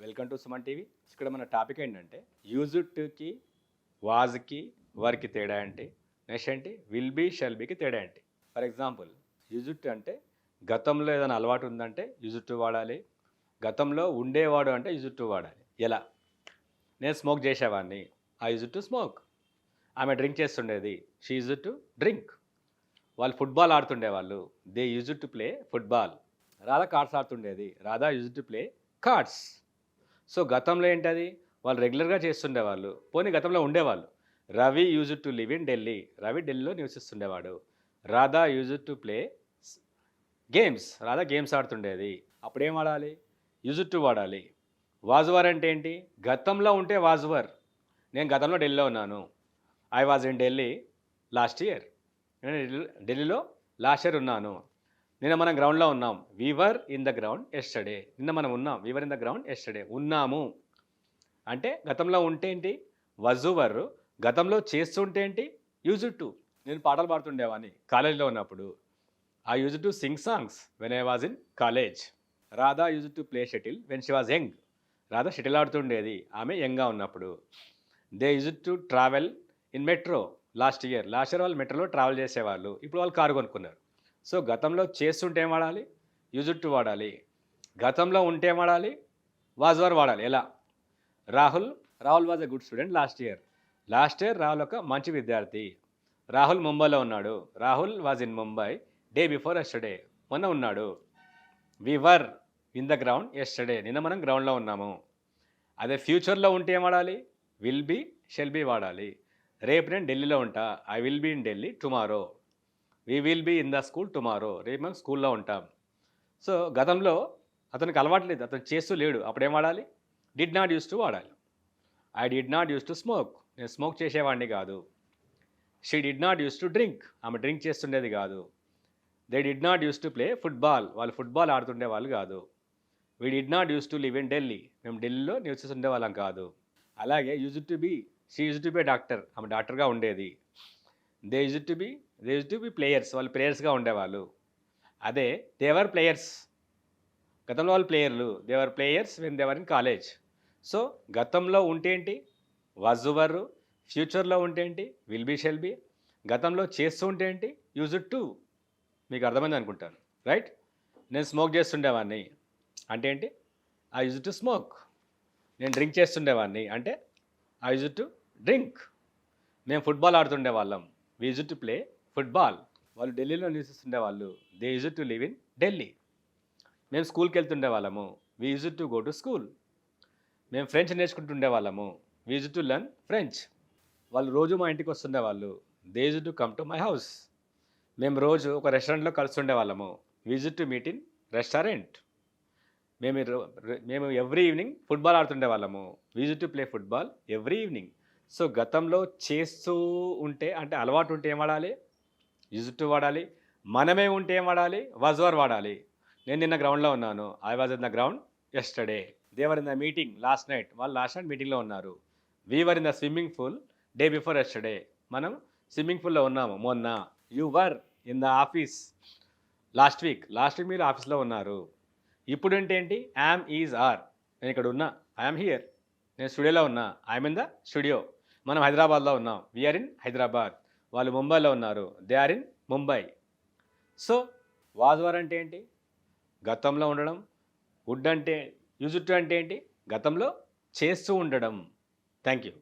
Welcome to Suman TV. ఇక్కడ మన topic ఏంటంటే యూజ్డ్ టుకి, వాజ్కి, వర్కి తేడా ఏంటి, నెక్స్ట్ ఏంటి విల్ బీ, షెల్ బీకి తేడా ఏంటి. ఫర్ ఎగ్జాంపుల్, యూజ్డ్ టు అంటే గతంలో ఏదైనా అలవాటు ఉందంటే యూజ్డ్ టు వాడాలి. గతంలో ఉండేవాడు అంటే యూజ్డ్ టు వాడాలి. ఎలా? నేను స్మోక్ చేసేవాడిని, ఐ యూజ్డ్ టు స్మోక్. ఆమె డ్రింక్ చేస్తుండేది, షీ యూజ్డ్ టు డ్రింక్. వాళ్ళు ఫుట్బాల్ ఆడుతుండేవాళ్ళు, they used to play football. Radha cards ఆడుతుండేది, Radha used to play cards. So గతంలో ఏంటది, వాళ్ళు రెగ్యులర్గా చేస్తుండేవాళ్ళు, పోనీ గతంలో ఉండేవాళ్ళు. Ravi used to live in Delhi, Ravi ఢిల్లీలో నివసిస్తుండేవాడు. Radha used to play games, Radha games ఆడుతుండేది. అప్పుడేం వాడాలి? యూజ్డ్ టు వాడాలి. వాజ్వర్ అంటే ఏంటి? గతంలో ఉంటే వాజ్వర్. నేను గతంలో ఢిల్లీలో ఉన్నాను, I was in Delhi last year. నేను ఢిల్లీలో లాస్ట్ ఇయర్ ఉన్నాను. నిన్న మనం గ్రౌండ్లో ఉన్నాం, we were in the ground yesterday. నిన్న మనం ఉన్నాం, we were in the ground yesterday. ఉన్నాము అంటే గతంలో ఉంటే ఏంటి? వజువర్. గతంలో చేస్తుంటే ఏంటి? Used to. నేను పాటలు పాడుతుండేవాడిని కాలేజ్లో ఉన్నప్పుడు, I used to sing songs when I was in college. Radha used to play shuttle when she was young. Radha shuttle ఆడుతుండేది, ఆమె యంగ్గా ఉన్నప్పుడు. They used to travel in metro last year వాళ్ళు మెట్రోలో ట్రావెల్ చేసేవాళ్ళు, ఇప్పుడు వాళ్ళు కారు కొనుక్కున్నారు. సో గతంలో చేస్తుంటే ఏం వాడాలి? యూజ్డ్ టు వాడాలి. గతంలో ఉంటే ఏం వాడాలి? వాజ్వర్ వాడాలి. ఎలా? Rahul was a good student last year. Rahul ఒక మంచి విద్యార్థి. రాహుల్ ముంబైలో ఉన్నాడు, Rahul was in Mumbai day before yesterday. మొన్న ఉన్నాడు. We were in the ground yesterday. నిన్న మనం గ్రౌండ్లో ఉన్నాము. అదే ఫ్యూచర్లో ఉంటే ఏం వాడాలి? విల్ బీ, షెల్ బీ వాడాలి. రేపు నేను ఢిల్లీలో ఉంటా, I will be in Delhi tomorrow. We will be in the school tomorrow. రేపు మనం స్కూల్లో ఉంటాం. సో గతంలో అతనికి అలవాట్లేదు, అతను చేస్తూ లేడు, అప్పుడేం వాడాలి? డిడ్ నాట్ యూస్ టు వాడాలి. I did not use to smoke. నేను స్మోక్ చేసేవాడిని కాదు. She did not use to drink. ఆమె డ్రింక్ చేస్తుండేది కాదు. They did not use to play football. వాళ్ళు ఫుట్బాల్ ఆడుతుండే వాళ్ళు కాదు. We did not use to live in Delhi. మేము ఢిల్లీలో నివసిస్తుండే వాళ్ళం కాదు. అలాగే used to be, she used to be doctor. ఆమె డాక్టర్గా ఉండేది. They used to B players. వాళ్ళు ప్లేయర్స్గా ఉండేవాళ్ళు. అదే దేవర్ ప్లేయర్స్. గతంలో వాళ్ళు ప్లేయర్లు, they were players when they were in college. So గతంలో ఉంటే ఏంటి? వజువర్. ఫ్యూచర్లో ఉంటే ఏంటి? Will be, shall be. గతంలో చేస్తూ ఉంటే ఏంటి? Used to. మీకు అర్థమైంది అనుకుంటాను, రైట్? నేను స్మోక్ చేస్తుండేవాడిని అంటే ఏంటి? I used to smoke. నేను డ్రింక్ చేస్తుండేవాడిని అంటే ఐ యూజ్డ్ టు డ్రింక్. మేము ఫుట్బాల్ ఆడుతుండే వాళ్ళం, we used to play football. వాళ్ళు ఢిల్లీలో నివసిస్తుండే వాళ్ళు, they used to live in Delhi. మేము స్కూల్కి వెళ్తుండే వాళ్ళము, we used to go to school. మేము ఫ్రెంచ్ నేర్చుకుంటుండే వాళ్ళము, we used to learn French. వాళ్ళు రోజు మా ఇంటికి వస్తుండే వాళ్ళు, they used to come to my house. మేము రోజు ఒక రెస్టారెంట్లో కలుస్తుండే వాళ్ళము, we used to meet in restaurant. మేము ఎవ్రీ ఈవినింగ్ ఫుట్బాల్ ఆడుతుండే వాళ్ళము, we used to play football every evening. So గతంలో చేస్తూ ఉంటే అంటే అలవాటు ఉంటే ఏం వాడాలి? యూజ్డ్ టు వాడాలి. మనమే ఉంటే ఏం వాడాలి? వాజ్వర్ వాడాలి. నేను నిన్న గ్రౌండ్లో ఉన్నాను, I was in the ground yesterday. They were in the meeting last night. వాళ్ళు లాస్ట్ నైట్ మీటింగ్లో ఉన్నారు. We were in the swimming pool day before yesterday. మనం స్విమ్మింగ్ పూల్లో ఉన్నాము మొన్న. You were in the office last week మీరు ఆఫీస్లో ఉన్నారు. ఇప్పుడు అంటే ఏంటి? Am, is, are. నేను ఇక్కడ ఉన్నా, ఐఎమ్ హియర్. నేను స్టూడియోలో ఉన్నా, ఐఎమ్ ఇన్ ద స్టూడియో. మనం హైదరాబాద్లో ఉన్నాం, వీఆర్ ఇన్ హైదరాబాద్. వాళ్ళు ముంబైలో ఉన్నారు, they are in Mumbai. So was were అంటే ఏంటి? గతంలో ఉండడం. వుడ్ అంటే, యూజ్డ్ టు అంటే ఏంటి? గతంలో చేస్తూ ఉండడం. Thank you.